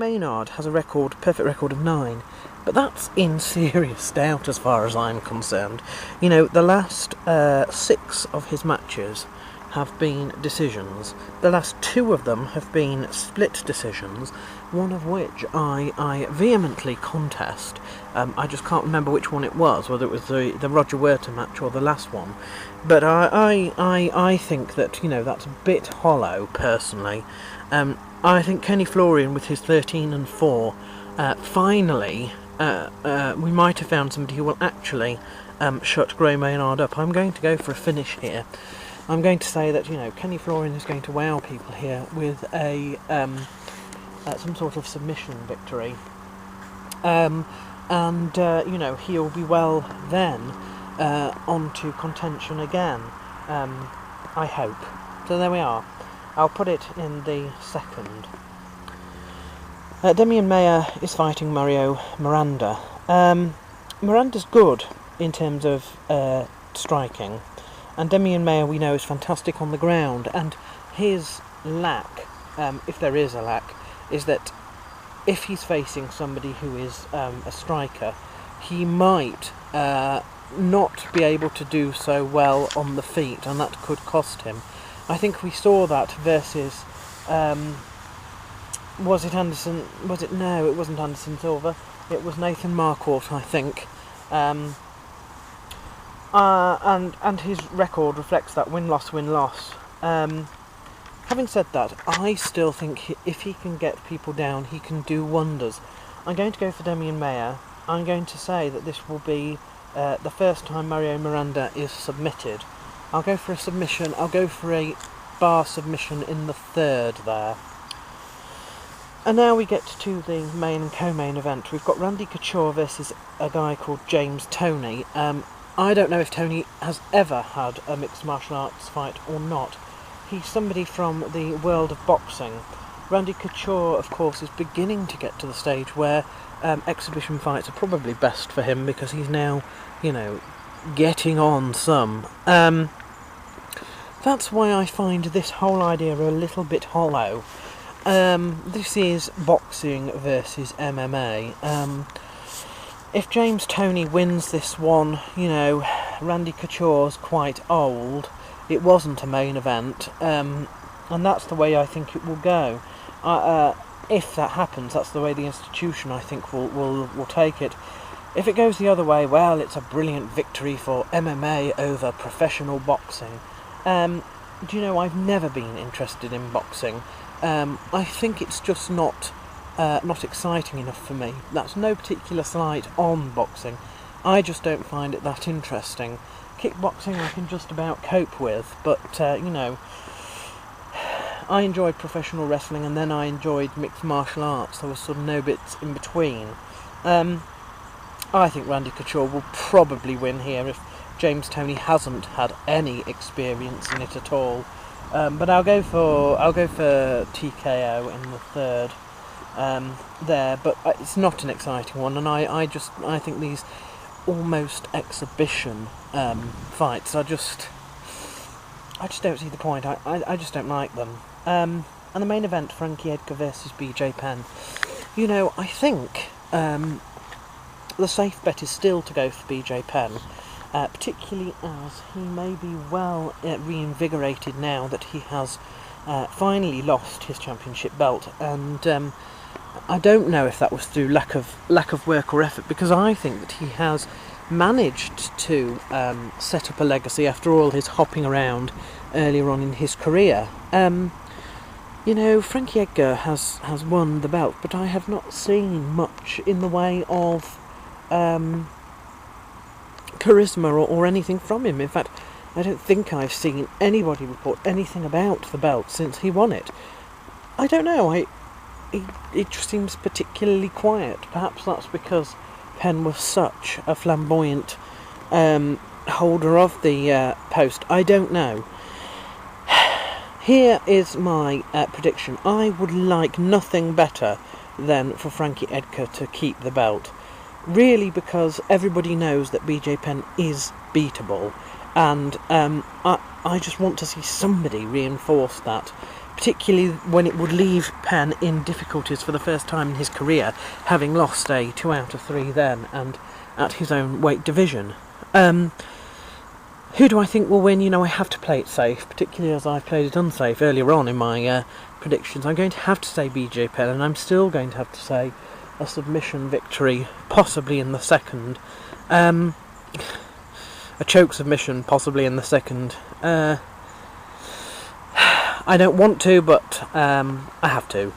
Maynard has a perfect record of 9, but that's in serious doubt as far as I'm concerned. You know, the last 6 of his matches have been decisions. The last 2 of them have been split decisions, one of which I vehemently contest. I just can't remember which one it was, whether it was the Roger Huerta match or the last one. But I think that, you know, that's a bit hollow, personally. I think Kenny Florian, with his 13-4, finally, we might have found somebody who will actually shut Gray Maynard up. I'm going to go for a finish here. I'm going to say that, you know, Kenny Florian is going to wow people here with a some sort of submission victory, and you know, he'll be well then onto contention again. I hope. So there we are. I'll put it in the second. Demian Maia is fighting Mario Miranda. Miranda's good in terms of striking, and Demian Maia, we know, is fantastic on the ground, and his lack, if there is a lack, is that if he's facing somebody who is a striker, he might not be able to do so well on the feet, and that could cost him. I think we saw that versus was it Anderson? No, it wasn't Anderson Silva. It was Nathan Marquardt, I think. And his record reflects that win-loss. Having said that, I still think if he can get people down, he can do wonders. I'm going to go for Demian Maia. I'm going to say that this will be the first time Mario Miranda is submitted. I'll go for a submission. I'll go for a bar submission in the third there. And now we get to the main and co-main event. We've got Randy Couture versus a guy called James Toney. I don't know if Toney has ever had a mixed martial arts fight or not. He's somebody from the world of boxing. Randy Couture, of course, is beginning to get to the stage where exhibition fights are probably best for him, because he's now, you know, getting on some. That's why I find this whole idea a little bit hollow. This is boxing versus MMA. If James Toney wins this one, you know, Randy Couture's quite old. It wasn't a main event, and that's the way I think it will go. If that happens, that's the way the institution, I think, will take it. If it goes the other way, well, it's a brilliant victory for MMA over professional boxing. Do you know, I've never been interested in boxing. I think it's just not exciting enough for me. That's no particular slight on boxing. I just don't find it that interesting. Kickboxing I can just about cope with, but you know, I enjoyed professional wrestling, and then I enjoyed mixed martial arts. There was sort of no bits in between. I think Randy Couture will probably win here if James Toney hasn't had any experience in it at all. But I'll go for TKO in the third there. But it's not an exciting one, and I think these almost exhibition fights, I just don't see the point. I just don't like them. And the main event, Frankie Edgar versus BJ Penn. You know, I think the safe bet is still to go for BJ Penn, particularly as he may be well reinvigorated now that he has finally lost his championship belt, and I don't know if that was through lack of work or effort, because I think that he has managed to set up a legacy after all his hopping around earlier on in his career. You know, Frankie Edgar has won the belt, but I have not seen much in the way of charisma or anything from him. In fact, I don't think I've seen anybody report anything about the belt since he won it. I don't know, it just seems particularly quiet. Perhaps that's because Penn was such a flamboyant holder of the post. I don't know. Here is my prediction. I would like nothing better than for Frankie Edgar to keep the belt. Really, because everybody knows that BJ Penn is beatable, and I just want to see somebody reinforce that. particularly when it would leave Penn in difficulties for the first time in his career, having lost a 2 out of 3 then, and at his own weight division. Who do I think will win? I have to play it safe, particularly as I've played it unsafe earlier on in my predictions. I'm going to have to say BJ Penn, and I'm still going to have to say a submission victory, possibly in the second. A choke submission, possibly in the second. I don't want to, but I have to.